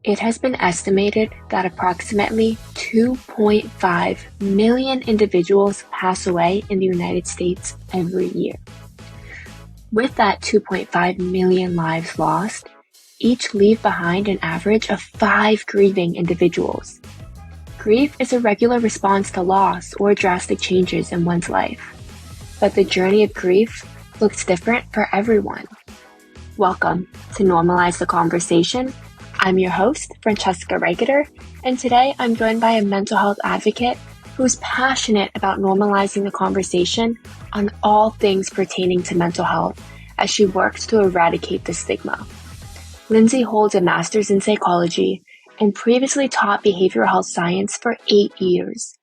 It has been estimated that approximately 2.5 million individuals pass away in the United States every year. With that 2.5 million lives lost, each leave behind an average of 5 grieving individuals. Grief is a regular response to loss or drastic changes in one's life, but the journey of grief looks different for everyone. Welcome to Normalize the Conversation. I'm your host, Francesca Reicherter, and today I'm joined by a mental health advocate who's passionate about normalizing the conversation on all things pertaining to mental health as she works to eradicate the stigma. Lindsay holds a master's in psychology and previously taught behavioral health science for 8 years.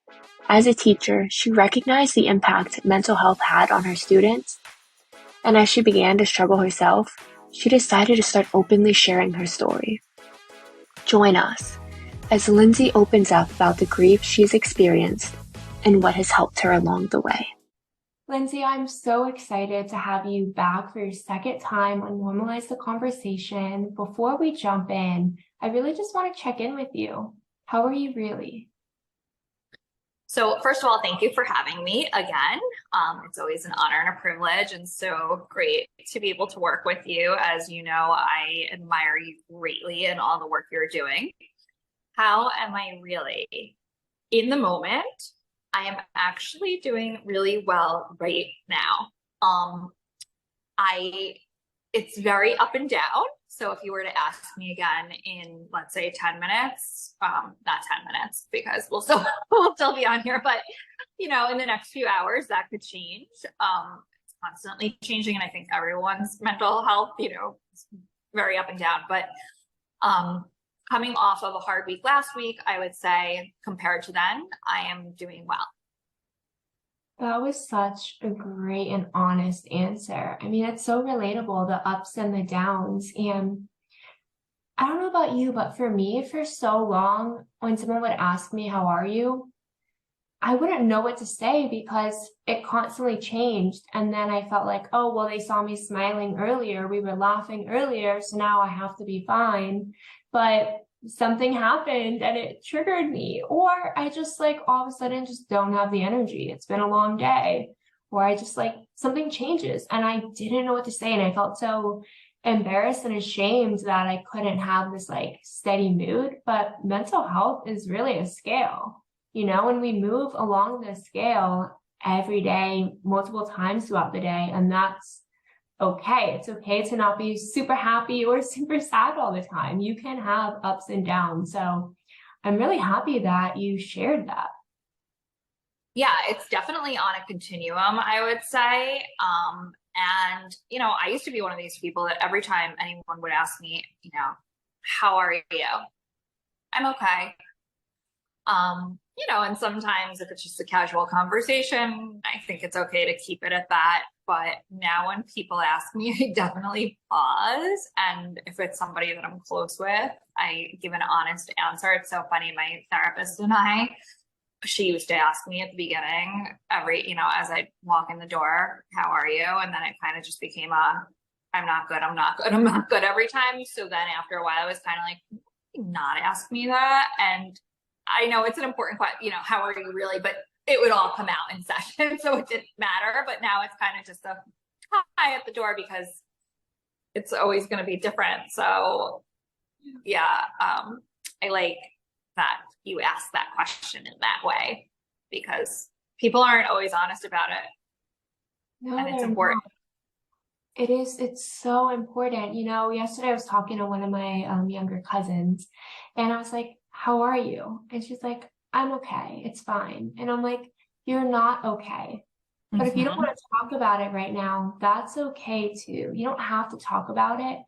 As a teacher, she recognized the impact mental health had on her students, and as she began to struggle herself, she decided to start openly sharing her story. Join us as Lindsay opens up about the grief she's experienced and what has helped her along the way. Lindsay, I'm so excited to have you back for your second time on Normalize the Conversation. Before we jump in, I really just want to check in with you. How are you really? So first of all, thank you for having me again. It's always an honor and a privilege, and so great to be able to work with you. As you know, I admire you greatly and all the work you're doing. How am I really? In the moment, I am actually doing really well right now. It's very up and down. So if you were to ask me again in, let's say, 10 minutes, not 10 minutes, because we'll still be on here, but in the next few hours, that could change. It's constantly changing. And I think everyone's mental health, is very up and down, but, coming off of a hard week last week, I would say compared to then, I am doing well. That was such a great and honest answer. I mean, it's so relatable, the ups and the downs. And I don't know about you, but for me, for so long, when someone would ask me, how are you? I wouldn't know what to say because it constantly changed. And then I felt like, oh, well, they saw me smiling earlier. We were laughing earlier. So now I have to be fine. But something happened and it triggered me, or I just all of a sudden just don't have the energy. It's been a long day, or I just something changes and I didn't know what to say. And I felt so embarrassed and ashamed that I couldn't have this steady mood. But mental health is really a scale, and we move along the scale every day, multiple times throughout the day. And that's okay. It's okay to not be super happy or super sad all the time. You can have ups and downs. So I'm really happy that you shared that. Yeah, it's definitely on a continuum, I would say. And, I used to be one of these people that every time anyone would ask me, how are you? I'm okay. And sometimes if it's just a casual conversation, I think it's okay to keep it at that. But now when people ask me, I definitely pause. And if it's somebody that I'm close with, I give an honest answer. It's so funny. My therapist and she used to ask me at the beginning, as I walk in the door, how are you? And then it kind of just became I'm not good every time. So then after a while, I was kind of like, not ask me that. And I know it's an important question, how are you really? But it would all come out in session, so it didn't matter. But now it's kind of just a hi at the door because it's always going to be different. So yeah, I like that you ask that question in that way because people aren't always honest about it. No, and it's important. It is. It's so important. Yesterday I was talking to one of my younger cousins and I was like, how are you? And she's like, I'm okay. It's fine. And I'm like, you're not okay. But if you don't want to talk about it right now, that's okay too. You don't have to talk about it,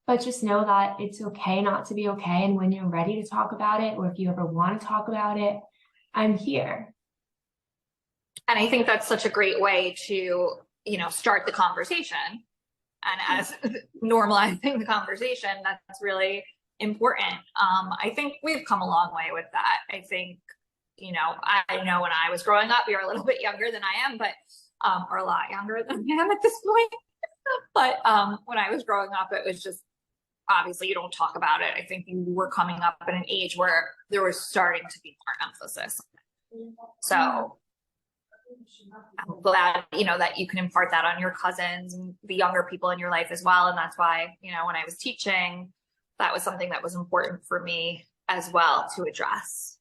but just know that it's okay not to be okay. And when you're ready to talk about it, or if you ever want to talk about it, I'm here. And I think that's such a great way to, start the conversation. And as normalizing the conversation, that's really important. I think we've come a long way with that. I think, I know when I was growing up, you're a little bit younger than I am, but, or a lot younger than I am at this point. But when I was growing up, it was just obviously you don't talk about it. I think you were coming up at an age where there was starting to be more emphasis. So I'm glad, that you can impart that on your cousins and the younger people in your life as well. And that's why, when I was teaching, that was something that was important for me as well to address.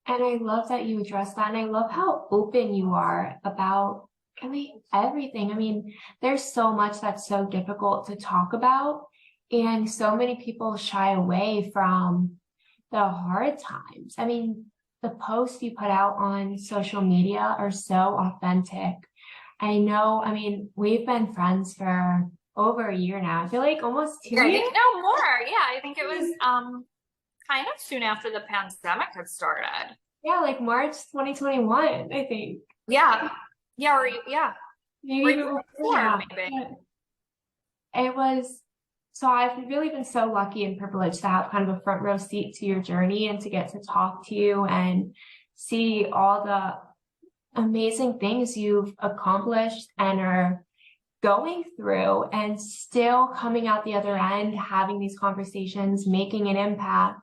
And I love that you address that. And I love how open you are about everything. There's so much that's so difficult to talk about. And so many people shy away from the hard times. The posts you put out on social media are so authentic. I know, we've been friends for over a year now. I feel like almost 2 years. No, more. Yeah, I think it was kind of soon after the pandemic had started. Yeah, like March 2021, I think. Yeah. Yeah. Maybe even before, maybe. It was, so I've really been so lucky and privileged to have kind of a front row seat to your journey and to get to talk to you and see all the amazing things you've accomplished and are going through, and still coming out the other end, having these conversations, making an impact.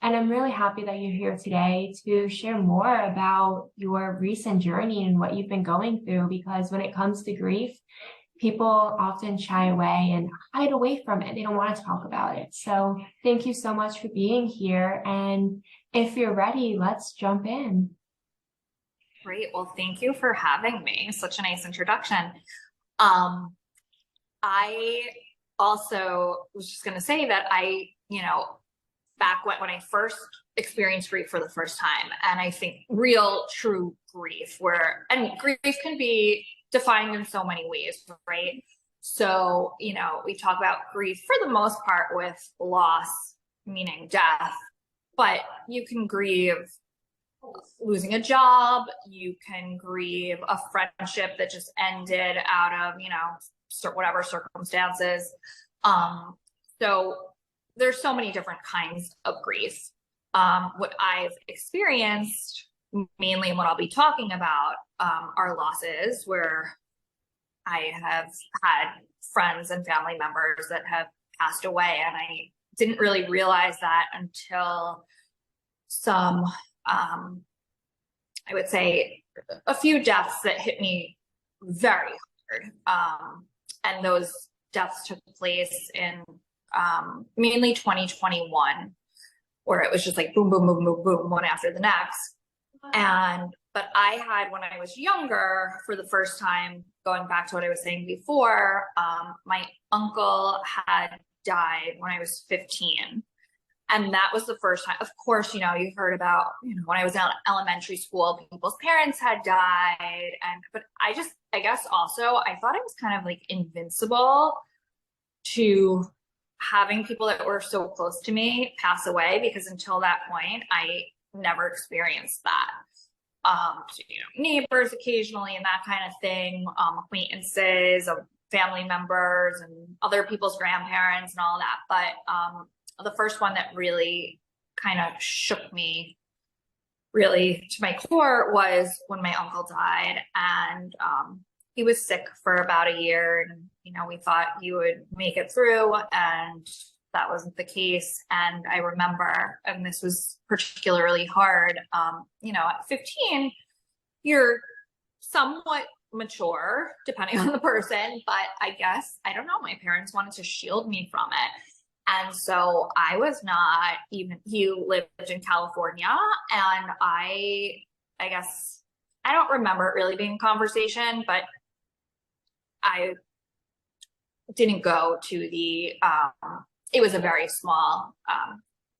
And I'm really happy that you're here today to share more about your recent journey and what you've been going through, because when it comes to grief, people often shy away and hide away from it. They don't want to talk about it. So thank you so much for being here. And if you're ready, let's jump in. Great. Well, thank you for having me. Such a nice introduction. I also was just going to say that back when I first experienced grief for the first time, and I think real, true grief, and grief can be defined in so many ways, right? So, we talk about grief for the most part with loss, meaning death, but you can grieve losing a job, you can grieve a friendship that just ended out of, whatever circumstances. So there's so many different kinds of grief. What I've experienced mainly, and what I'll be talking about, are losses where I have had friends and family members that have passed away. And I didn't really realize that until some, I would say a few deaths that hit me very hard. And those deaths took place in mainly 2021, where it was just like boom, boom, boom, boom, boom, one after the next. But I had, when I was younger, for the first time, going back to what I was saying before, my uncle had died when I was 15. And that was the first time. Of course, you heard about, when I was in elementary school, people's parents had died. But I guess also, I thought I was kind of like invincible to having people that were so close to me pass away, because until that point, I never experienced that. So, neighbors occasionally and that kind of thing, acquaintances of family members and other people's grandparents and all that. But the first one that really kind of shook me really to my core was when my uncle died. And he was sick for about a year, and we thought he would make it through, and that wasn't the case. And I remember, and this was particularly hard, at 15, you're somewhat mature, depending on the person, but I guess, I don't know, my parents wanted to shield me from it. And so I was not even, he lived in California, and I guess, I don't remember it really being a conversation, but I didn't go to the, it was a very small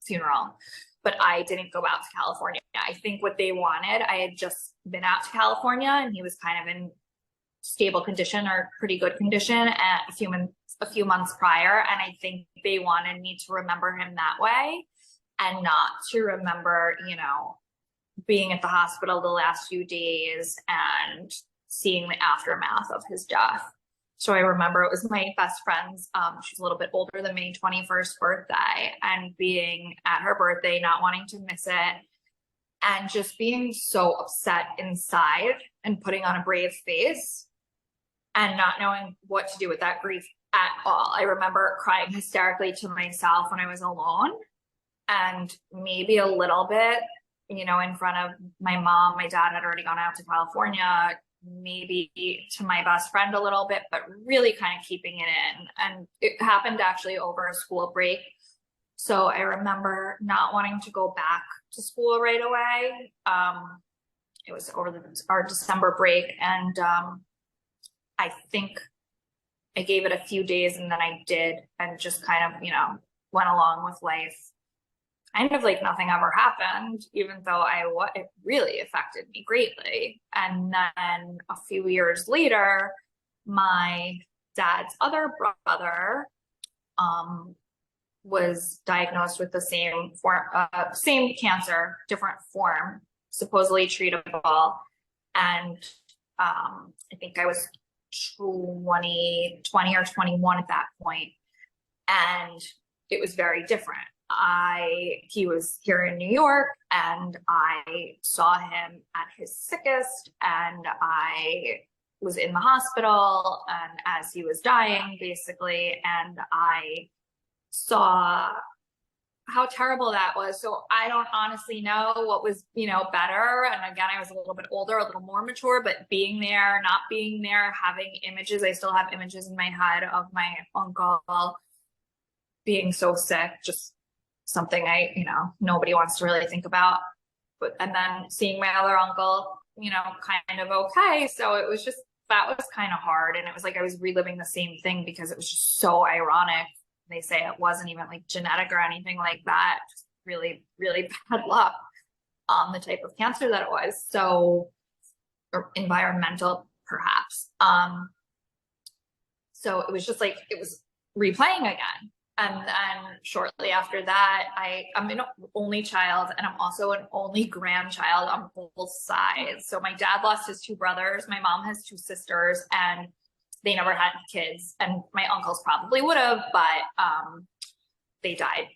funeral, but I didn't go out to California. I think what they wanted, I had just been out to California, and he was kind of in stable condition or pretty good condition at a few months prior. And I think they wanted me to remember him that way, and not to remember, being at the hospital the last few days and seeing the aftermath of his death. So I remember it was my best friend's, she's a little bit older than me, 21st birthday, and being at her birthday, not wanting to miss it, and just being so upset inside and putting on a brave face and not knowing what to do with that grief at all. I remember crying hysterically to myself when I was alone, and maybe a little bit, you know, in front of my mom. My dad had already gone out to California, maybe to my best friend a little bit, but really kind of keeping it in. And it happened actually over a school break. So I remember not wanting to go back to school right away. It was over our December break, and I think I gave it a few days, and then I did, and just kind of, you know, went along with life, kind of like nothing ever happened, even though it really affected me greatly. And then a few years later, my dad's other brother was diagnosed with the same cancer, different form, supposedly treatable. And I think I was 20 or 21 at that point, and it was very different. He was here in New York, and I saw him at his sickest, and I was in the hospital, and as he was dying, basically, and I saw how terrible that was. So I don't honestly know what was, you know, better. And again, I was a little bit older, a little more mature, but being there, not being there, having images, I still have images in my head of my uncle being so sick, just something nobody wants to really think about. And then seeing my other uncle, you know, kind of okay. So it was just, that was kind of hard. And it was like I was reliving the same thing because it was just so ironic. They say it wasn't even like genetic or anything like that. Just really, really bad luck on the type of cancer that it was. So, or environmental, perhaps. So it was just like, it was replaying again. And then shortly after that, I'm an only child, and I'm also an only grandchild on both sides. So my dad lost his two brothers. My mom has two sisters, and they never had kids. And my uncles probably would have, but they died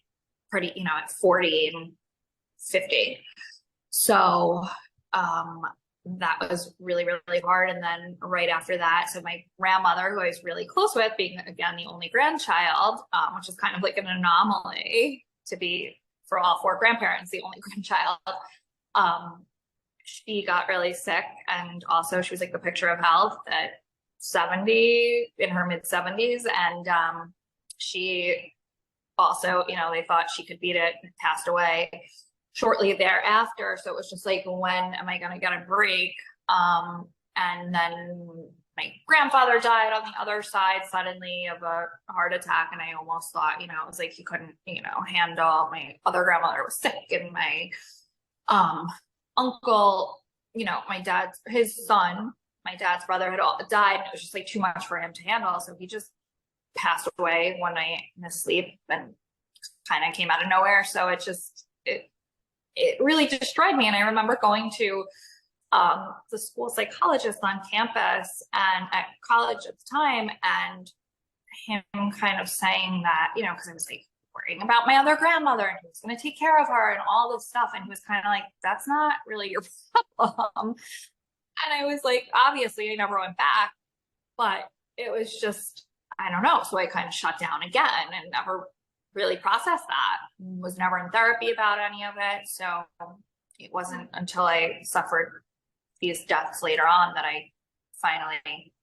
pretty, you know, at 40 and 50. So that was really, really hard. And then right after that, so my grandmother, who I was really close with, being again the only grandchild, which is kind of like an anomaly to be, for all four grandparents, the only grandchild, she got really sick. And also she was like the picture of health at 70, in her mid 70s. And she also, you know, they thought she could beat it, and passed away shortly thereafter. So it was just like, when am I going to get a break? And then my grandfather died on the other side suddenly of a heart attack. And I almost thought, you know, it was like he couldn't, you know, handle. My other grandmother was sick, and my uncle, you know, his son, my dad's brother, had all died, and it was just like too much for him to handle. So he just passed away one night in his sleep, and kind of came out of nowhere. So it really destroyed me. And I remember going to the school psychologist on campus and at college at the time, and him kind of saying that, you know, because I was like worrying about my other grandmother, and he was going to take care of her and all this stuff. And he was kind of like, that's not really your problem. And I was like, obviously I never went back, but it was just, I don't know. So I kind of shut down again and never really processed that. Was never in therapy about any of it. So it wasn't until I suffered these deaths later on that I finally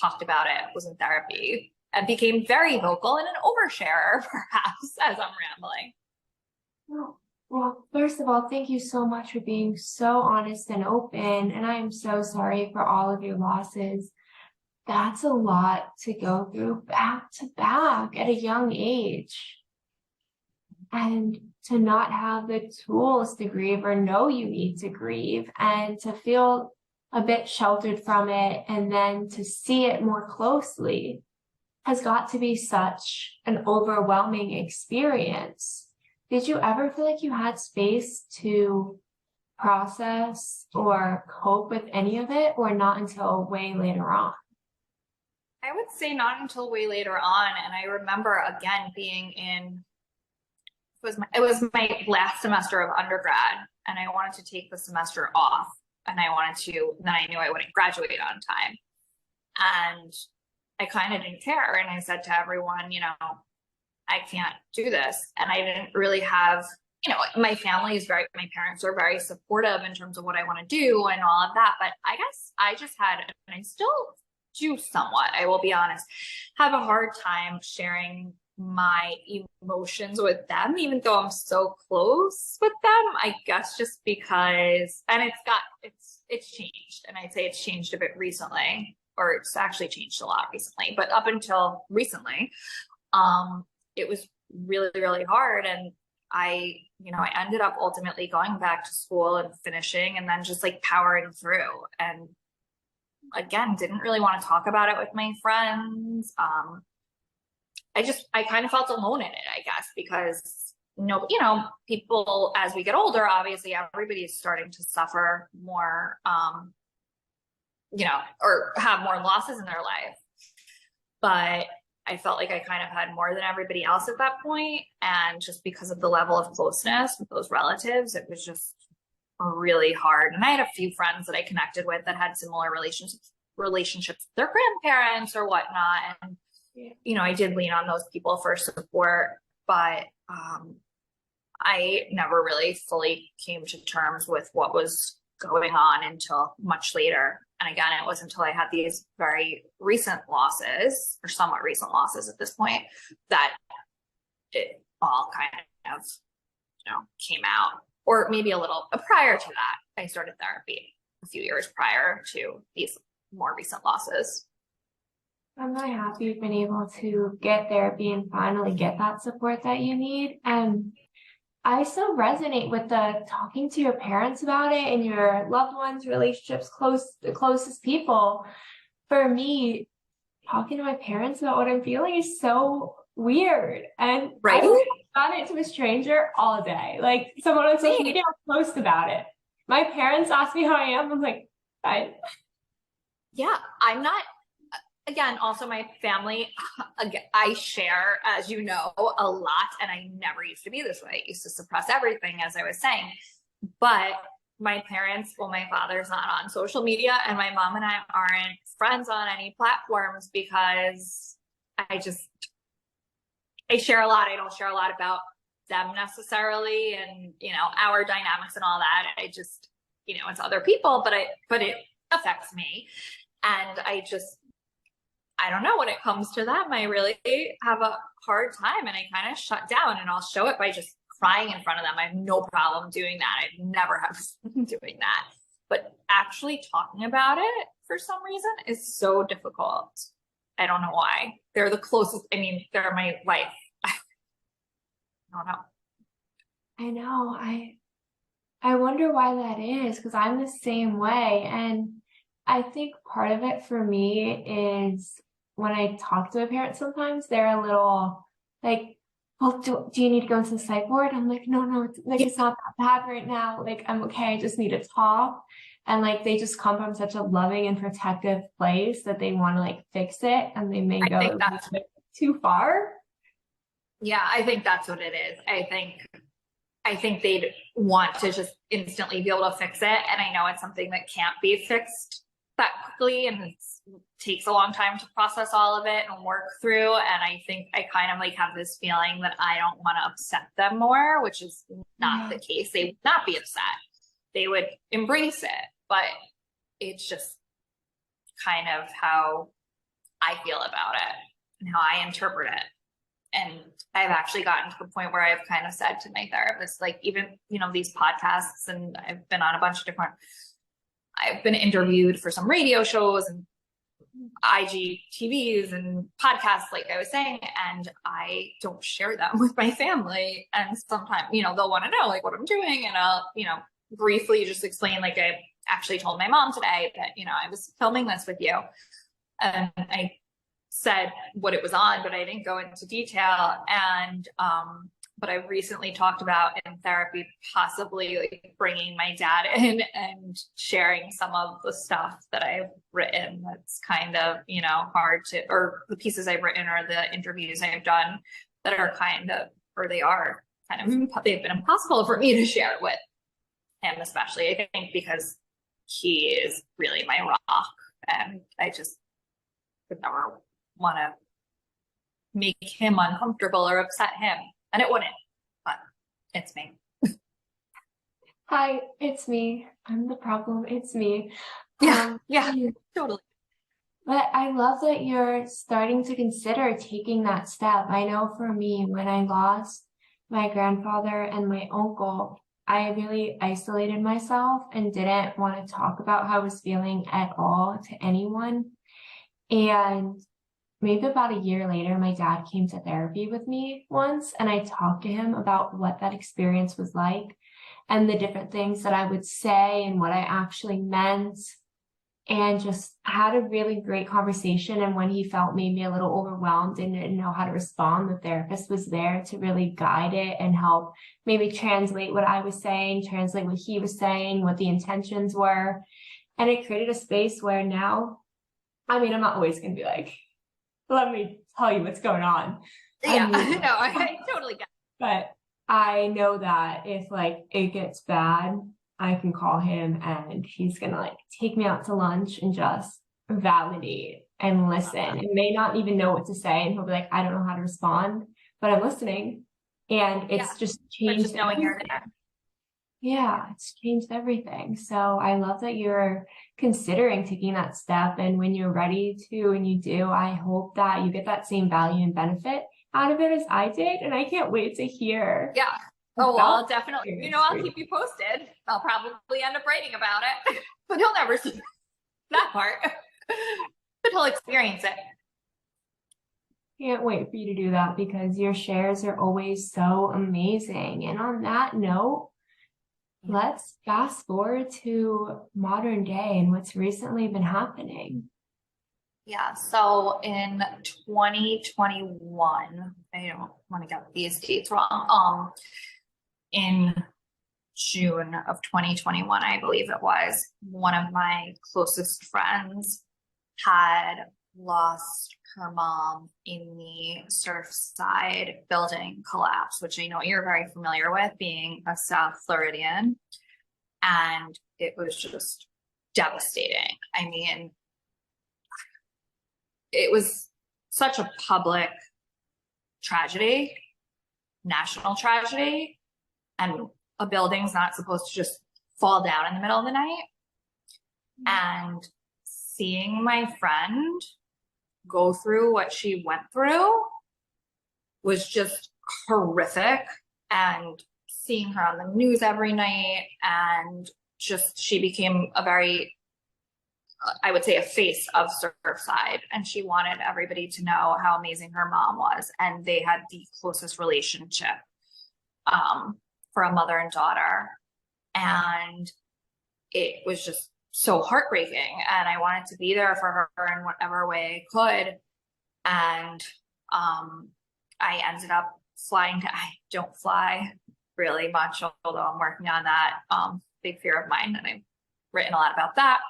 talked about it, was in therapy, and became very vocal and an oversharer, perhaps, as I'm rambling. Well, first of all, thank you so much for being so honest and open. And I am so sorry for all of your losses. That's a lot to go through back to back at a young age. And to not have the tools to grieve, or know you need to grieve, and to feel a bit sheltered from it, and then to see it more closely, has got to be such an overwhelming experience. Did you ever feel like you had space to process or cope with any of it, or not until way later on? I would say not until way later on. And I remember again being it was my last semester of undergrad, and I wanted to take the semester off, and then I knew I wouldn't graduate on time. And I kind of didn't care. And I said to everyone, I can't do this. And I didn't really have, my parents are very supportive in terms of what I want to do and all of that. But I guess I just had, and I still do somewhat, I will be honest, have a hard time sharing my emotions with them, even though I'm so close with them. I guess just because, and it's changed. And I'd say it's changed a bit recently, or it's actually changed a lot recently, but up until recently, it was really, really hard. And I ended up ultimately going back to school and finishing, and then just like powering through. And again, didn't really want to talk about it with my friends. I kind of felt alone in it, I guess, because people, as we get older, obviously everybody is starting to suffer more, or have more losses in their life. But I felt like I kind of had more than everybody else at that point. And just because of the level of closeness with those relatives, it was just really hard. And I had a few friends that I connected with that had similar relationships with their grandparents or whatnot. And, I did lean on those people for support, but I never really fully came to terms with what was going on until much later. And again, it wasn't until I had these very recent losses, or somewhat recent losses at this point, that it all kind of, came out. Or maybe a little prior to that, I started therapy a few years prior to these more recent losses. I'm really happy you've been able to get therapy and finally get that support that you need. And I still resonate with the talking to your parents about it and your loved ones, relationships, the closest people. For me, talking to my parents about what I'm feeling is so weird. And right? I would have done it to a stranger all day. Like someone on social media post about it. My parents ask me how I am. I'm like, fine. Yeah, I'm not. Again, also my family, I share, as you know, a lot, and I never used to be this way. I used to suppress everything, as I was saying. But my parents, my father's not on social media, and my mom and I aren't friends on any platforms because I share a lot. I don't share a lot about them necessarily, and our dynamics and all that. I just, it's other people, but it affects me, and I don't know, when it comes to them, I really have a hard time, and I kind of shut down, and I'll show it by just crying in front of them. I have no problem doing that. I never have doing that. But actually talking about it for some reason is so difficult. I don't know why. They're the closest. I mean, they're my life. I don't know. I know. I wonder why that is, because I'm the same way. And I think part of it for me is when I talk to a parent, sometimes they're a little like, well, do you need to go into the psych ward? I'm like, no, it's not that bad right now. Like, I'm okay. I just need to talk. And like, they just come from such a loving and protective place that they want to like fix it, and they may go too far. Yeah, I think that's what it is. I think they'd want to just instantly be able to fix it. And I know it's something that can't be fixed that quickly, and it takes a long time to process all of it and work through. And I think I kind of like have this feeling that I don't want to upset them more, which is not the case. They would not be upset. They would embrace it, but it's just kind of how I feel about it and how I interpret it. And I've actually gotten to the point where I've kind of said to my therapist, like, even, these podcasts, and I've been on a bunch of I've been interviewed for some radio shows and IGTVs and podcasts, like I was saying, and I don't share them with my family. And sometimes, they'll want to know like what I'm doing, and I'll, briefly just explain, like I actually told my mom today that, I was filming this with you, and I said what it was on, but I didn't go into detail. And, but I recently talked about in therapy, possibly like bringing my dad in and sharing some of the stuff that I've written. That's kind of, hard to, or the pieces I've written or the interviews I've done that are they've been impossible for me to share with him, especially, I think, because he is really my rock, and I just would never want to make him uncomfortable or upset him. And it wouldn't, but it's me. Hi, it's me. I'm the problem. It's me. Yeah, totally. But I love that you're starting to consider taking that step. I know for me, when I lost my grandfather and my uncle, I really isolated myself and didn't want to talk about how I was feeling at all to anyone. And maybe about a year later, my dad came to therapy with me once, and I talked to him about what that experience was like and the different things that I would say and what I actually meant, and just had a really great conversation. And when he felt maybe a little overwhelmed and didn't know how to respond, the therapist was there to really guide it and help maybe translate what I was saying, translate what he was saying, what the intentions were. And it created a space where now, I mean, I'm not always going to be like, let me tell you what's going on. Yeah, no, I totally get it. But I know that if like it gets bad, I can call him and he's gonna like take me out to lunch and just validate and listen, and may not even know what to say, and he'll be like, I don't know how to respond, but I'm listening. And it's just changed just knowing you're there. Yeah, it's changed everything. So I love that you're considering taking that step. And when you're ready to, and you do, I hope that you get that same value and benefit out of it as I did. And I can't wait to hear. Yeah. Oh, well, I'll definitely, I'll keep you posted. I'll probably end up writing about it, but he'll never see that part, but he'll experience it. Can't wait for you to do that, because your shares are always so amazing. And on that note, let's fast forward to modern day and what's recently been happening. Yeah, so in 2021, I don't want to get these dates wrong. In June of 2021, I believe it was, one of my closest friends had lost her mom in the Surfside building collapse, which I know you're very familiar with, being a South Floridian. And it was just devastating. I mean, it was such a public tragedy, national tragedy, and a building's not supposed to just fall down in the middle of the night. And seeing my friend go through what she went through was just horrific. And seeing her on the news every night, and just, she became a very, I would say, a face of Surfside, and she wanted everybody to know how amazing her mom was. And they had the closest relationship for a mother and daughter. And it was just so heartbreaking. And I wanted to be there for her in whatever way I could. And I ended up flying to, I don't fly really much, although I'm working on that, big fear of mine. And I've written a lot about that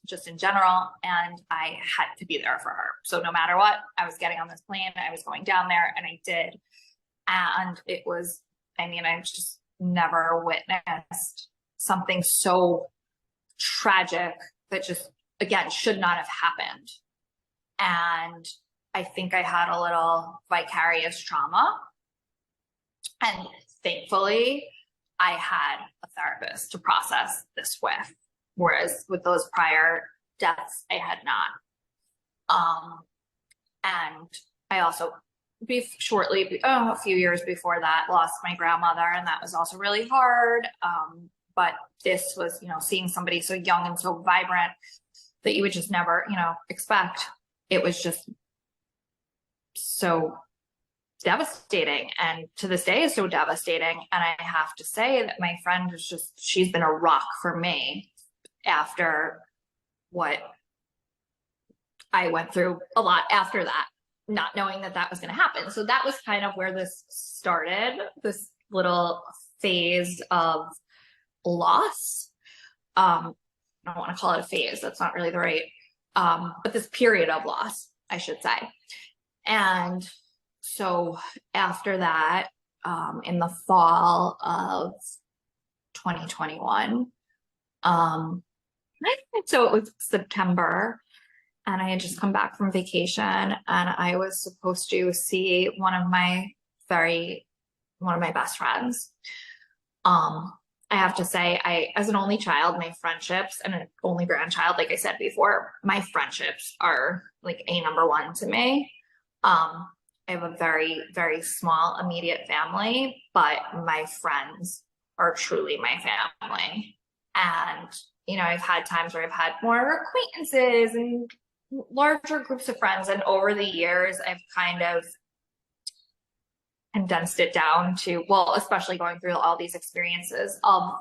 just in general. And I had to be there for her. So no matter what, I was getting on this plane, I was going down there, and I did. And it was, I mean, I've just never witnessed something so tragic that just, again, should not have happened. And I think I had a little vicarious trauma. And thankfully, I had a therapist to process this with, whereas with those prior deaths, I had not. And I also, a few years before that, lost my grandmother, and that was also really hard. But this was, seeing somebody so young and so vibrant that you would just never, expect. It was just so devastating, and to this day is so devastating. And I have to say that my friend is she's been a rock for me after what I went through a lot after that, not knowing that that was going to happen. So that was kind of where this started, this little phase of loss. I don't want to call it a phase. That's not really the right, but this period of loss, I should say. And so after that, in the fall of 2021, so it was September, and I had just come back from vacation, and I was supposed to see one of my best friends. I have to say, as an only child, my friendships, and an only grandchild, like I said before, my friendships are like a number one to me. I have a very, very small immediate family, but my friends are truly my family. And, I've had times where I've had more acquaintances and larger groups of friends. And over the years, I've kind of condensed it down to, well, especially going through all these experiences of,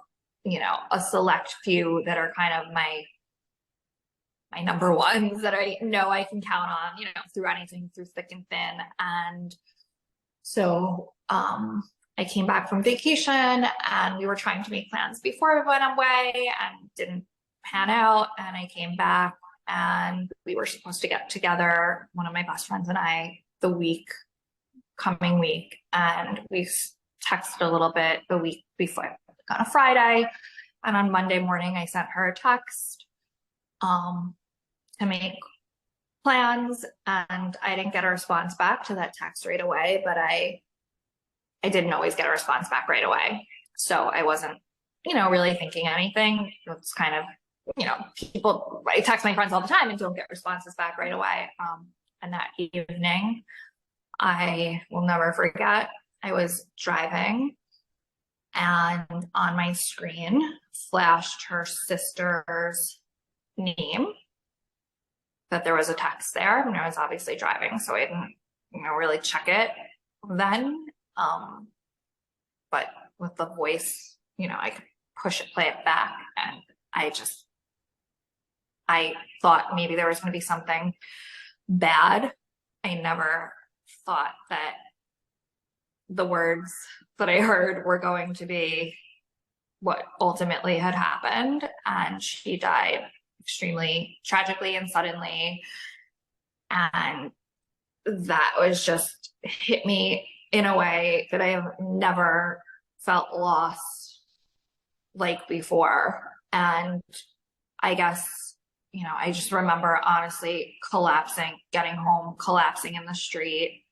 a select few that are kind of my number ones that I know I can count on, through anything, through thick and thin. And so, I came back from vacation, and we were trying to make plans before we went away and didn't pan out. And I came back, and we were supposed to get together, one of my best friends and I, the coming week. And we texted a little bit the week before on a Friday. And on Monday morning, I sent her a text to make plans, and I didn't get a response back to that text right away, but I didn't always get a response back right away. So I wasn't, really thinking anything. It's kind of, I text my friends all the time and don't get responses back right away. And that evening, I will never forget, I was driving, and on my screen flashed her sister's name, that there was a text there, and I was obviously driving, so I didn't, really check it then. But with the voice, I could play it back, and I thought maybe there was going to be something bad. I never thought that the words that I heard were going to be what ultimately had happened. And she died extremely tragically and suddenly. And that was just hit me in a way that I have never felt lost like before. And I guess, I just remember honestly collapsing, getting home, collapsing in the street,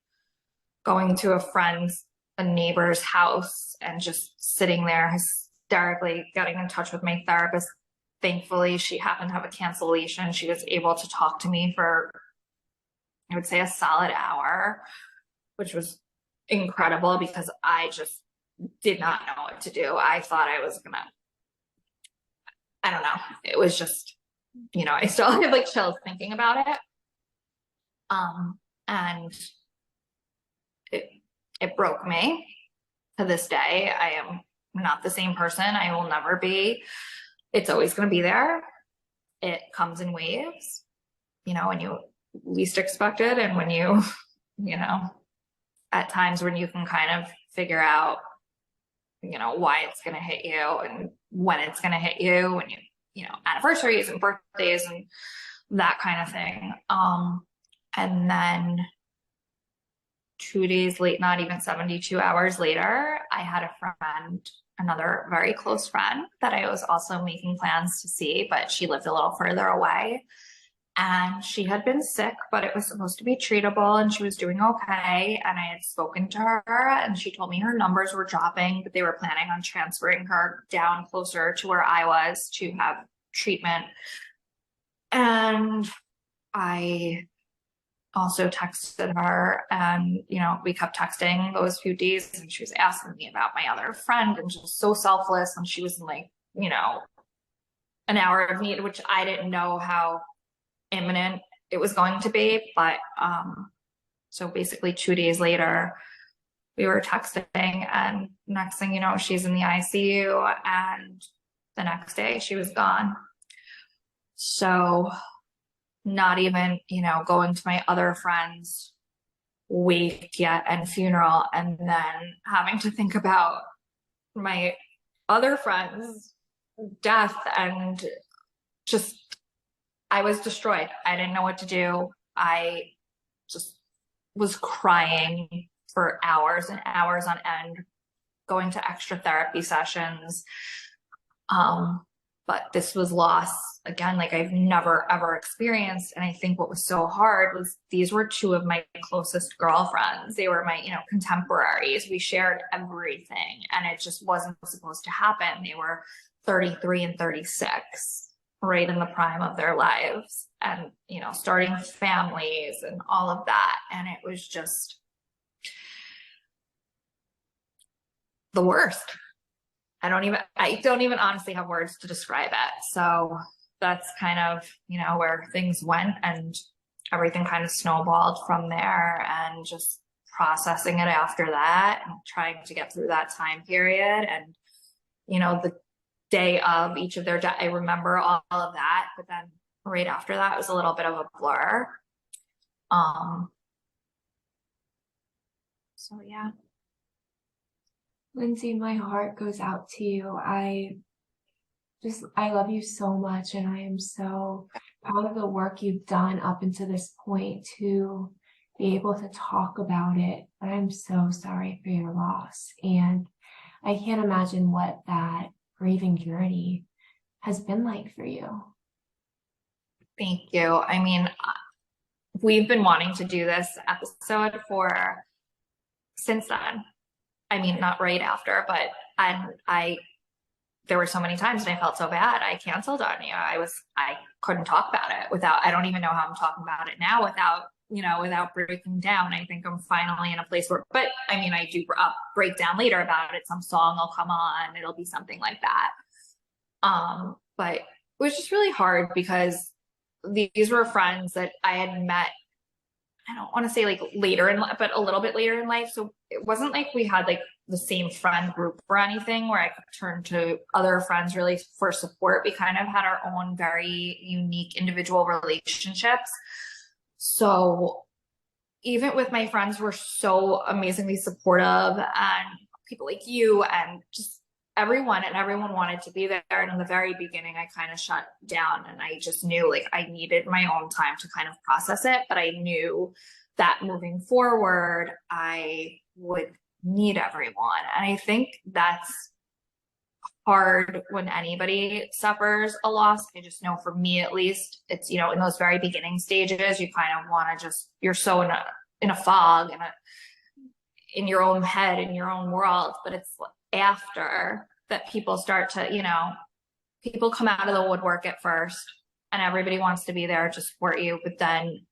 going to a neighbor's house, and just sitting there hysterically, getting in touch with my therapist. Thankfully, she happened to have a cancellation. She was able to talk to me for, I would say, a solid hour, which was incredible because I just did not know what to do. I thought I was gonna, I don't know. It was just, I still have like chills thinking about it. And it broke me. To this day, I am not the same person. I will never be. It's always going to be there. It comes in waves, when you least expect it, and when you, at times when you can kind of figure out, why it's going to hit you and when it's going to hit you, and anniversaries and birthdays and that kind of thing. And then 2 days late, not even 72 hours later, I had a friend, another very close friend that I was also making plans to see, but she lived a little further away. And she had been sick, but it was supposed to be treatable, and she was doing okay. And I had spoken to her, and she told me her numbers were dropping, but they were planning on transferring her down closer to where I was to have treatment. And I also texted her, and, we kept texting those few days, and she was asking me about my other friend, and just so selfless. And she was in like, an hour of need, which I didn't know how imminent it was going to be. But so basically 2 days later, we were texting, and next thing you know, she's in the ICU, and the next day she was gone. So not even, going to my other friend's wake yet and funeral, and then having to think about my other friend's death, and just, I was destroyed. I didn't know what to do. I just was crying for hours and hours on end, going to extra therapy sessions. but this was loss again, like I've never ever experienced. And I think what was so hard was these were two of my closest girlfriends. They were my, contemporaries. We shared everything, and it just wasn't supposed to happen. They were 33 and 36, right in the prime of their lives, and, starting families and all of that. And it was just the worst. I don't even honestly have words to describe it. So that's kind of, where things went, and everything kind of snowballed from there, and just processing it after that and trying to get through that time period. And, the day of each of their death, I remember all of that, but then right after that, it was a little bit of a blur. So yeah. Lindsay, my heart goes out to you. I love you so much, and I am so proud of the work you've done up until this point to be able to talk about it. But I'm so sorry for your loss, and I can't imagine what that grieving journey has been like for you. Thank you. I mean, we've been wanting to do this episode since then. I mean, not right after, but there were so many times and I felt so bad. I canceled on you. I couldn't talk about it I don't even know how I'm talking about it now without breaking down. I think I'm finally in a place where, but I mean, I do break down later about it. Some song will come on, it'll be something like that. But it was just really hard because these were friends that I had met, I don't want to say like later in life, but a little bit later in life. So it wasn't like we had like the same friend group or anything where I could turn to other friends really for support. We kind of had our own very unique individual relationships. So even with my friends who were so amazingly supportive, and people like you, and just everyone wanted to be there. And in the very beginning, I kind of shut down, and I just knew like I needed my own time to kind of process it. But I knew that moving forward, I would need everyone. And I think that's hard when anybody suffers a loss. I just know for me, at least, it's, in those very beginning stages, you kind of want to you're so in a fog, in your own head, in your own world. But it's after that people start to, people come out of the woodwork at first, and everybody wants to be there to support you. But then,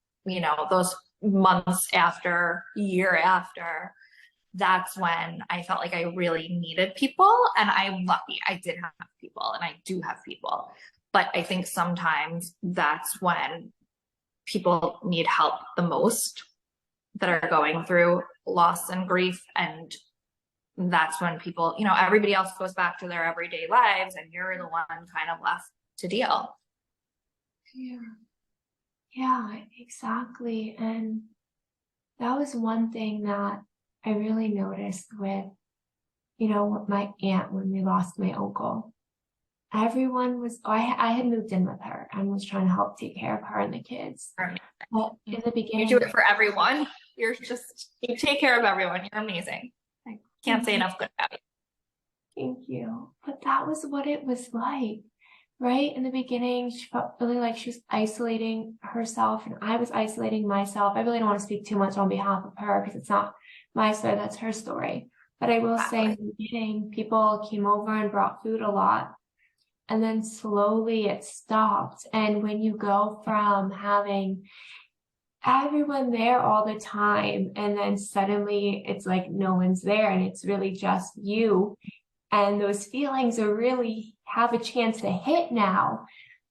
those months after, year after, that's when I felt like I really needed people. And I'm lucky I did have people, and I do have people. But I think sometimes that's when people need help the most, that are going through loss and grief. And that's when people, everybody else goes back to their everyday lives, and you're the one kind of left to deal. Yeah, exactly. And that was one thing that I really noticed with, my aunt when we lost my uncle. Everyone was, I had moved in with her and was trying to help take care of her and the kids. But in the beginning, you do it for everyone. You take care of everyone. You're amazing. I can't say enough good about you. Thank you. But that was what it was like, right? In the beginning, she felt really like she was isolating herself, and I was isolating myself. I really don't want to speak too much on behalf of her because it's not my story, that's her story. But I will say in the beginning, people came over and brought food a lot. And then slowly it stopped. And when you go from having everyone there all the time, and then suddenly it's like no one's there and it's really just you, and those feelings are really have a chance to hit now,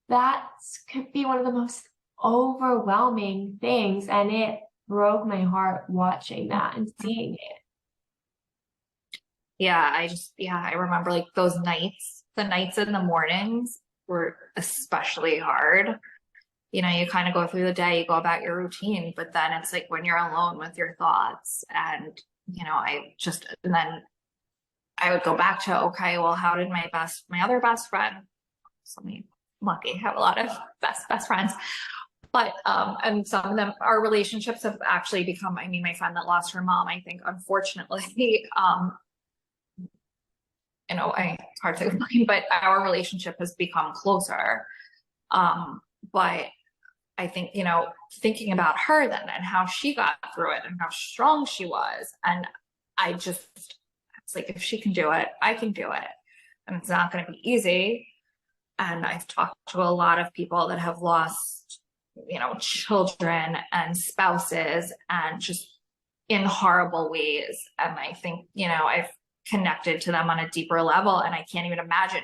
that could be one of the most overwhelming things. And it broke my heart watching that and seeing it. Yeah, I remember like those nights, the nights in the mornings were especially hard. You kind of go through the day, you go about your routine, but then it's like when you're alone with your thoughts, and, and then I would go back to, okay, well, how did my other best friend, I'm lucky, I have a lot of best friends, but, and some of them, our relationships have actually become, my friend that lost her mom, I think, unfortunately, in a way, it's hard to explain, but our relationship has become closer. But I think, thinking about her then and how she got through it and how strong she was. And it's like, if she can do it, I can do it. And it's not going to be easy. And I've talked to a lot of people that have lost, children and spouses and just in horrible ways. And I think, I've connected to them on a deeper level. And I can't even imagine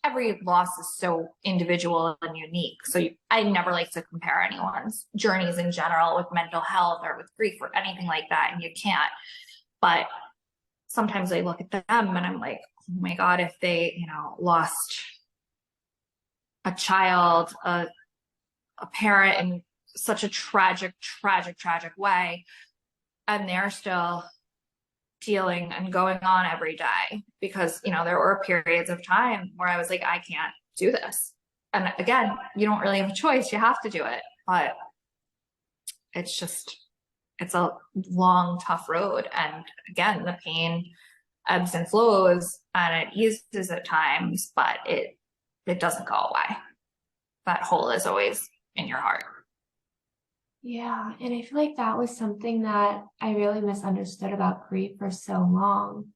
every loss is so individual and unique. So I never like to compare anyone's journeys in general with mental health or with grief or anything like that. And you can't. But sometimes I look at them and I'm like, oh my God, if they, lost a child, a parent in such a tragic way, and they're still dealing and going on every day, because there were periods of time where I was like, I can't do this. And again, you don't really have a choice, you have to do it. But it's a long, tough road. And again, the pain ebbs and flows and it eases at times, but it doesn't go away. That hole is always in your heart. Yeah, and I feel like that was something that I really misunderstood about grief for so long,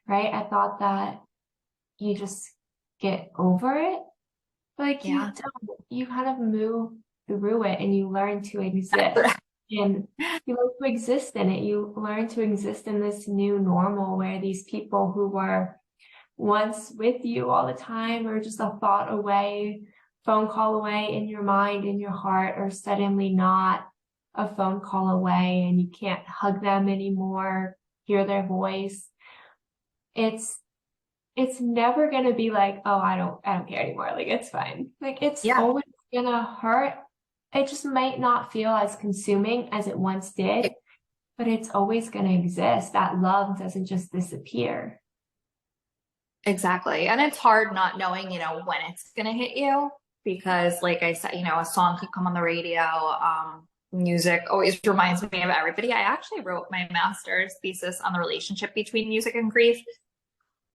right? I thought that you just get over it, but like you don't. You kind of move through it and you learn to exist. And you learn to exist in it. You learn to exist in this new normal where these people who were once with you all the time or just a thought away, phone call away in your mind, in your heart, are suddenly not a phone call away, and you can't hug them anymore, hear their voice. It's never gonna be like, oh, I don't care anymore. Like, it's fine. Like, it's always gonna hurt. It just might not feel as consuming as it once did, but it's always gonna exist. That love doesn't just disappear. Exactly. And it's hard not knowing, when it's going to hit you, because like I said, a song could come on the radio. Music always reminds me of everybody. I actually wrote my master's thesis on the relationship between music and grief.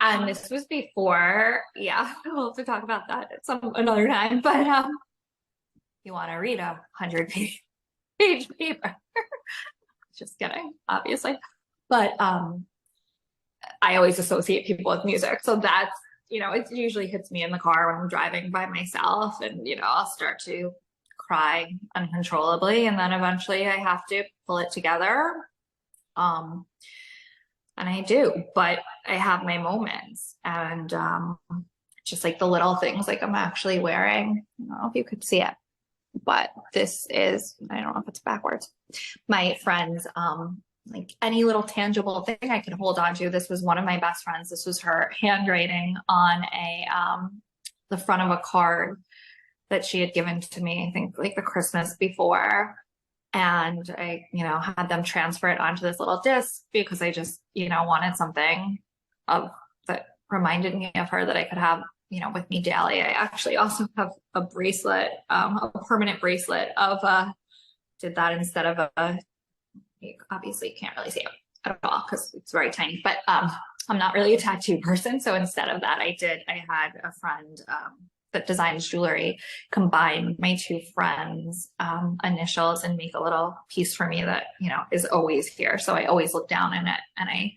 And this was before, we'll have to talk about that at another time. But you want to read 100-page paper. Just kidding, obviously. But I always associate people with music. So that's, it usually hits me in the car when I'm driving by myself, and, I'll start to cry uncontrollably. And then eventually I have to pull it together. And I do, but I have my moments, and just like the little things, like I'm actually wearing, I don't know if you could see it, but this is, I don't know if it's backwards, my friend's, like any little tangible thing I can hold on to. This was one of my best friends. This was her handwriting on the front of a card that she had given to me, I think like the Christmas before. And I, had them transfer it onto this little disc because I just, wanted something that reminded me of her that I could have, with me daily. I actually also have a bracelet, a permanent bracelet of, did that instead of obviously you can't really see it at all because it's very tiny, but I'm not really a tattoo person. So instead of that, I had a friend that designs jewelry combine my two friends' initials and make a little piece for me that, is always here. So I always look down in it and I,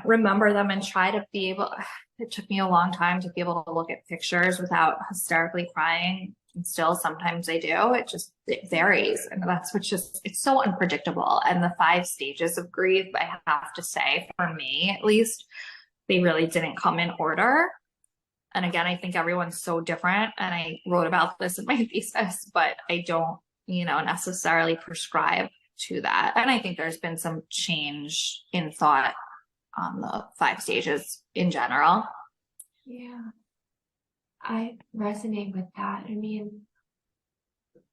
remember them and try to be able, it took me a long time to be able to look at pictures without hysterically crying. And still sometimes I do. It varies. And that's what's it's so unpredictable. And the 5 stages of grief, I have to say, for me at least, they really didn't come in order. And again, I think everyone's so different. And I wrote about this in my thesis, but I don't, necessarily prescribe to that. And I think there's been some change in thought on the 5 stages in general. Yeah. I resonate with that. I mean,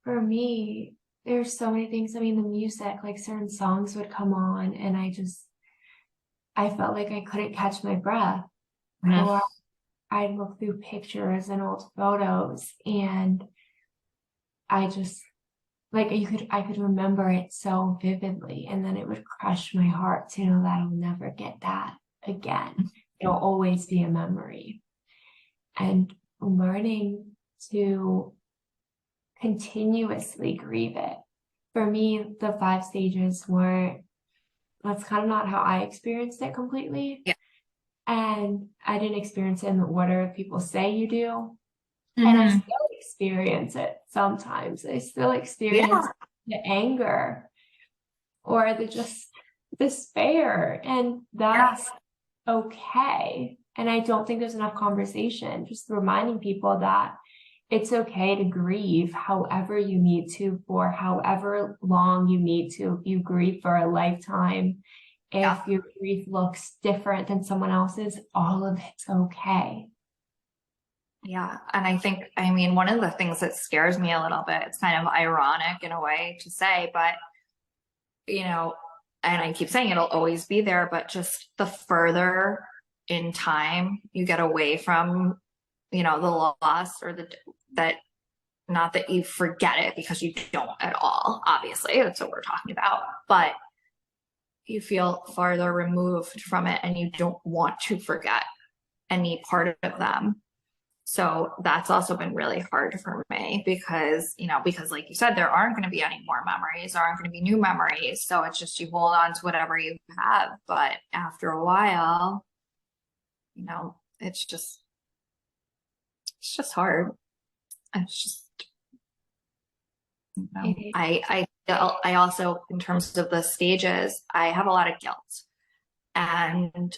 for me, there's so many things. I mean, the music, like certain songs would come on and I felt like I couldn't catch my breath. Mm-hmm. Or I'd look through pictures and old photos and I just, like, I could remember it so vividly, and then it would crush my heart to know that I'll never get that again. it'll always be a memory. And learning to continuously grieve it. For me, the 5 stages weren't, that's kind of not how I experienced it completely. Yeah. And I didn't experience it in the order people say you do. And I still experience it sometimes. I still experience the anger or the just despair, and that's okay. And I don't think there's enough conversation, just reminding people that it's okay to grieve however you need to, for however long you need to. If you grieve for a lifetime, if your grief looks different than someone else's, all of it's okay. Yeah. And I think, I mean, one of the things that scares me a little bit, it's kind of ironic in a way to say, but, you know, and I keep saying it'll always be there, but just the further in time you get away from, you know, the loss or that, not that you forget it, because you don't at all, obviously, that's what we're talking about, but you feel farther removed from it and you don't want to forget any part of them. So that's also been really hard for me because, you know, because like you said, there aren't going to be any more memories, there aren't going to be new memories. So it's just, you hold on to whatever you have. But after a while, you know, it's just hard. It's just, you know, I also, in terms of the stages, I have a lot of guilt, and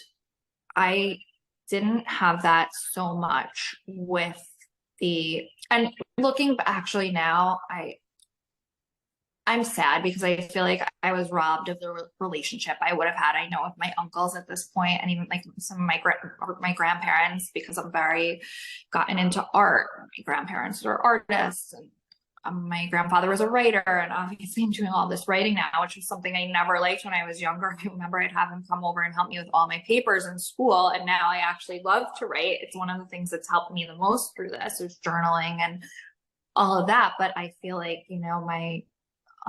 I didn't have that so much with and looking actually now, I'm sad because I feel like I was robbed of the relationship I would have had, I know, with my uncles at this point, and even like some of my grandparents, because I'm very gotten into art. My grandparents are artists, and my grandfather was a writer, and obviously I'm doing all this writing now, which was something I never liked when I was younger. I remember I'd have him come over and help me with all my papers in school, and now I actually love to write. It's one of the things that's helped me the most through this, is journaling and all of that. But I feel like, you know, my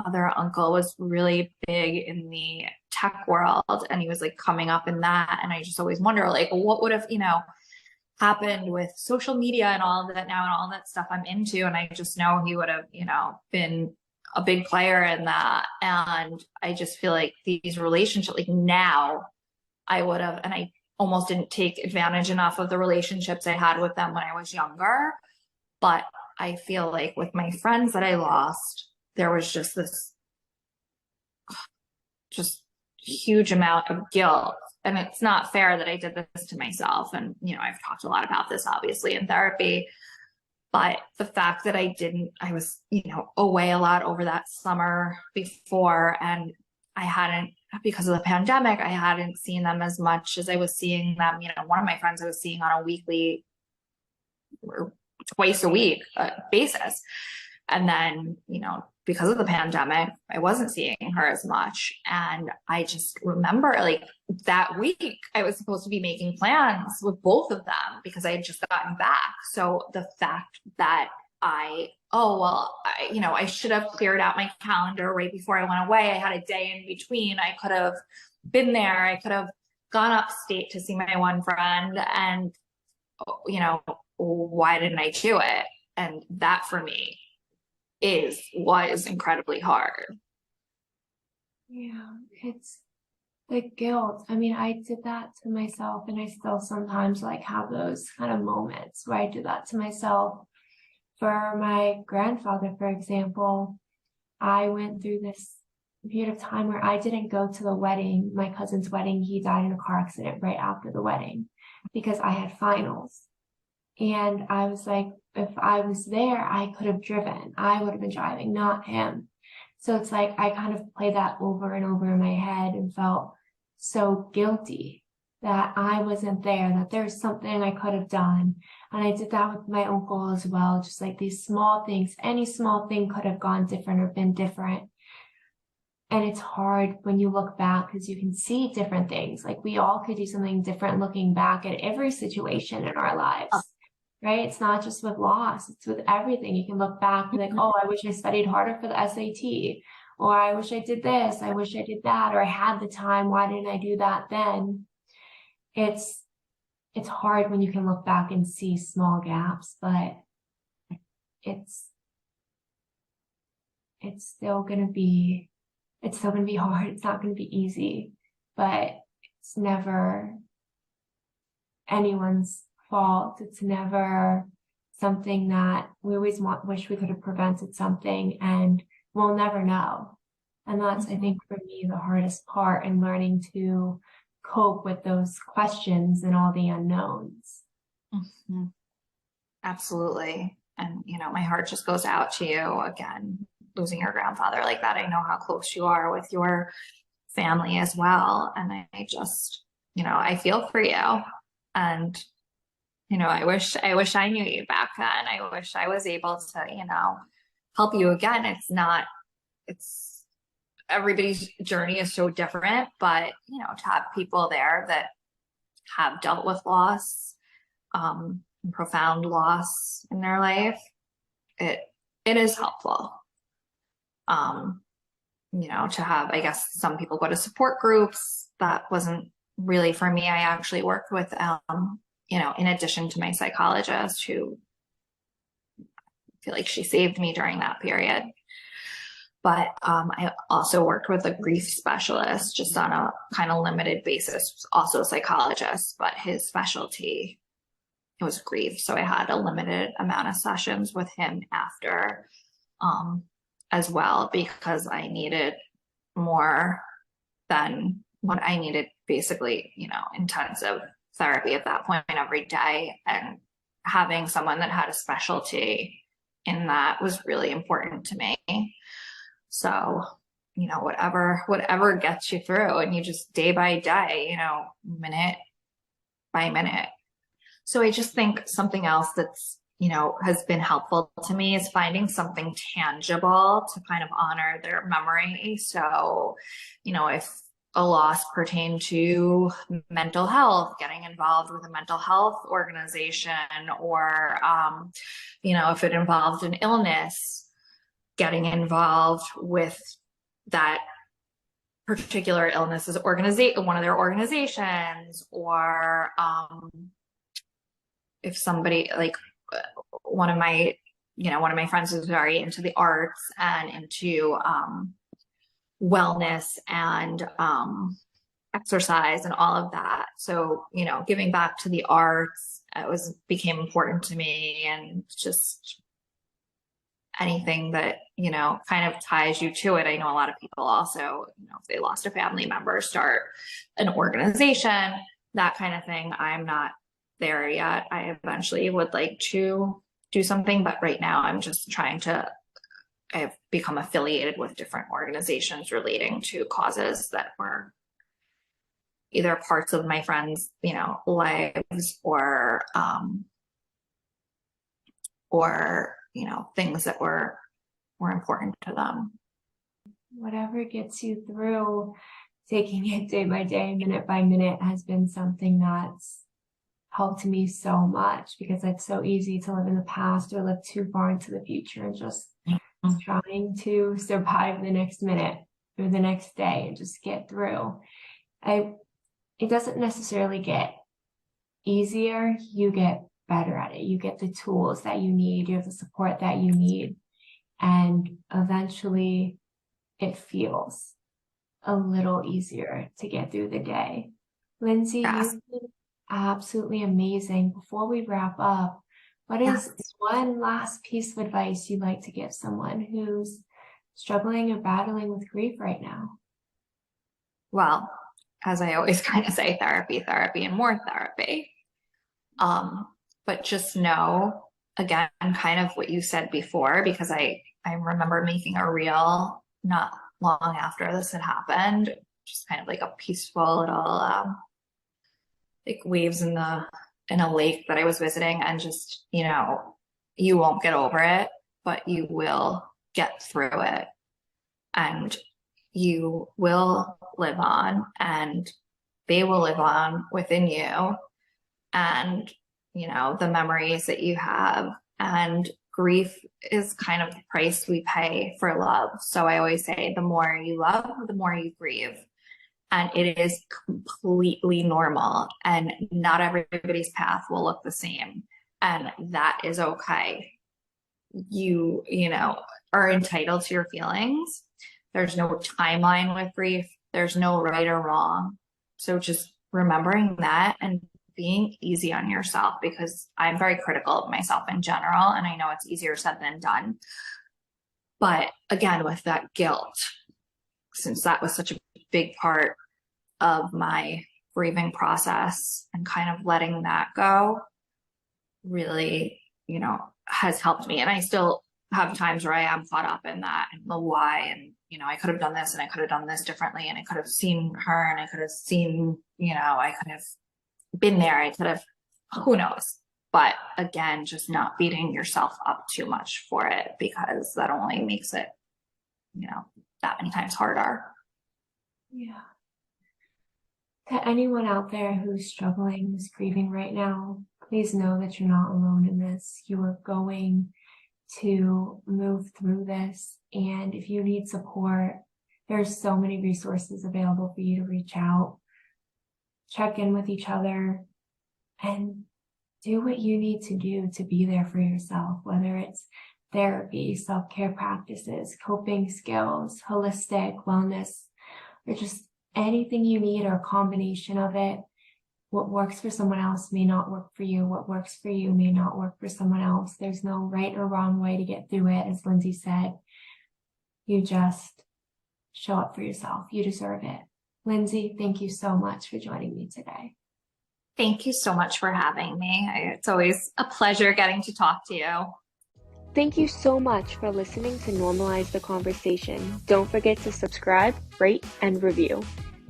other uncle was really big in the tech world, and he was like coming up in that, and I just always wonder, like, what would have, you know, happened with social media and all of that now, and all that stuff I'm into. And I just know he would have, you know, been a big player in that. And I just feel like these relationships, like now I would have, and I almost didn't take advantage enough of the relationships I had with them when I was younger. But I feel like with my friends that I lost, there was just this just huge amount of guilt. And it's not fair that I did this to myself. And, you know, I've talked a lot about this, obviously, in therapy. But the fact that I was, you know, away a lot over that summer before, and I hadn't, because of the pandemic, I hadn't seen them as much as I was seeing them. You know, one of my friends I was seeing on a weekly or twice a week basis. And then, you know, because of the pandemic, I wasn't seeing her as much. And I just remember, like, that week I was supposed to be making plans with both of them because I had just gotten back. So the fact that you know, I should have cleared out my calendar right before I went away. I had a day in between. I could have been there. I could have gone upstate to see my one friend, and, you know, why didn't I do it? And that for me was incredibly hard. Yeah, it's the guilt. I mean, I did that to myself, and I still sometimes like have those kind of moments where I do that to myself. For my grandfather, for example, I went through this period of time where I didn't go to the wedding, my cousin's wedding. He died in a car accident right after the wedding because I had finals. And I was like, if I was there, I could have driven. I would have been driving, not him. So it's like I kind of played that over and over in my head and felt so guilty that I wasn't there, that there's something I could have done. And I did that with my uncle as well, just like these small things. Any small thing could have gone different or been different. And it's hard when you look back because you can see different things. Like we all could do something different looking back at every situation in our lives. Right? It's not just with loss, it's with everything. You can look back and be like, oh, I wish I studied harder for the SAT, or I wish I did this, I wish I did that, or I had the time, why didn't I do that then? It's it's hard when you can look back and see small gaps, but it's still gonna be hard. It's not gonna be easy, but it's never anyone's fault. It's never something that we always wish we could have prevented something, and we'll never know. And that's, I think, for me, the hardest part in learning to cope with those questions and all the unknowns. Mm-hmm. Absolutely. And, my heart just goes out to you again, losing your grandfather like that. I know how close you are with your family as well. And I just, I feel for you. And, I wish I knew you back then. I wish I was able to, help you again. Everybody's journey is so different, but, to have people there that have dealt with loss, profound loss in their life, it is helpful. To have, I guess some people go to support groups. That wasn't really for me. I actually worked with, in addition to my psychologist, who I feel like she saved me during that period. But I also worked with a grief specialist just on a kind of limited basis, also a psychologist, but his specialty, it was grief. So I had a limited amount of sessions with him after as well, because I needed more than what I needed, basically, intensive therapy at that point every day. And having someone that had a specialty in that was really important to me. So, whatever gets you through, and you just day by day, minute by minute. So I just think something else that's, has been helpful to me is finding something tangible to kind of honor their memory. So, if a loss pertained to mental health, getting involved with a mental health organization, or, if it involved an illness, getting involved with that particular illness's one of their organizations, or if somebody, like one of my friends is very into the arts and into wellness and exercise and all of that. So, giving back to the arts, became important to me, and just anything that, kind of ties you to it. I know a lot of people also, if they lost a family member, start an organization, that kind of thing. I'm not there yet. I eventually would like to do something, but right now I'm just I've become affiliated with different organizations relating to causes that were either parts of my friends, lives, or things that were important to them. Whatever gets you through, taking it day by day, minute by minute, has been something that's helped me so much, because it's so easy to live in the past or live too far into the future and just trying to survive the next minute or the next day and just get through. It doesn't necessarily get easier. You get better at it. You get the tools that you need. You have the support that you need. And eventually it feels a little easier to get through the day. Lindsay, Yes. you've been absolutely amazing. Before we wrap up, what is one last piece of advice you'd like to give someone who's struggling or battling with grief right now? Well, as I always kind of say, therapy, and more therapy. But just know, again, kind of what you said before, because I remember making a reel not long after this had happened, just kind of like a peaceful little like waves in a lake that I was visiting, and just, you won't get over it, but you will get through it, and you will live on, and they will live on within you, and the memories that you have. And grief is kind of the price we pay for love. So I always say, the more you love, the more you grieve. And it is completely normal. And not everybody's path will look the same. And that is okay. You know, are entitled to your feelings. There's no timeline with grief. There's no right or wrong. So just remembering that and being easy on yourself, because I'm very critical of myself in general. And I know it's easier said than done. But again, with that guilt, since that was such a big part of my grieving process, and kind of letting that go really, you know, has helped me. And I still have times where I am caught up in that and the why, and, you know, I could have done this and I could have done this differently, and I could have seen her and I could have seen, you know, I could have been there. I could have, who knows? But again, just not beating yourself up too much for it, because that only makes it, you know, that many times harder. Yeah. To anyone out there who's struggling, who's grieving right now, please know that you're not alone in this. You are going to move through this. And if you need support, there's so many resources available for you to reach out, check in with each other, and do what you need to do to be there for yourself, whether it's therapy, self-care practices, coping skills, holistic wellness, or just anything you need, or a combination of it. What works for someone else may not work for you. What works for you may not work for someone else. There's no right or wrong way to get through it. As Lindsay said, you just show up for yourself. You deserve it. Lindsay, thank you so much for joining me today. Thank you so much for having me. It's always a pleasure getting to talk to you. Thank you so much for listening to Normalize the Conversation. Don't forget to subscribe, rate, and review.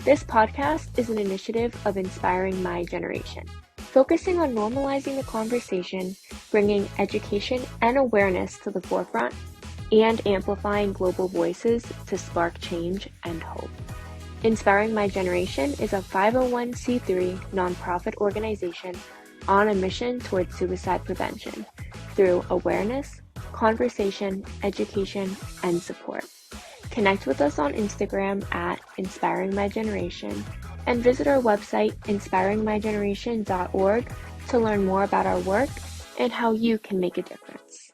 This podcast is an initiative of Inspiring My Generation, focusing on normalizing the conversation, bringing education and awareness to the forefront, and amplifying global voices to spark change and hope. Inspiring My Generation is a 501c3 nonprofit organization on a mission towards suicide prevention through awareness, conversation, education, and support. Connect with us on Instagram at Inspiring My Generation, and visit our website inspiringmygeneration.org to learn more about our work and how you can make a difference.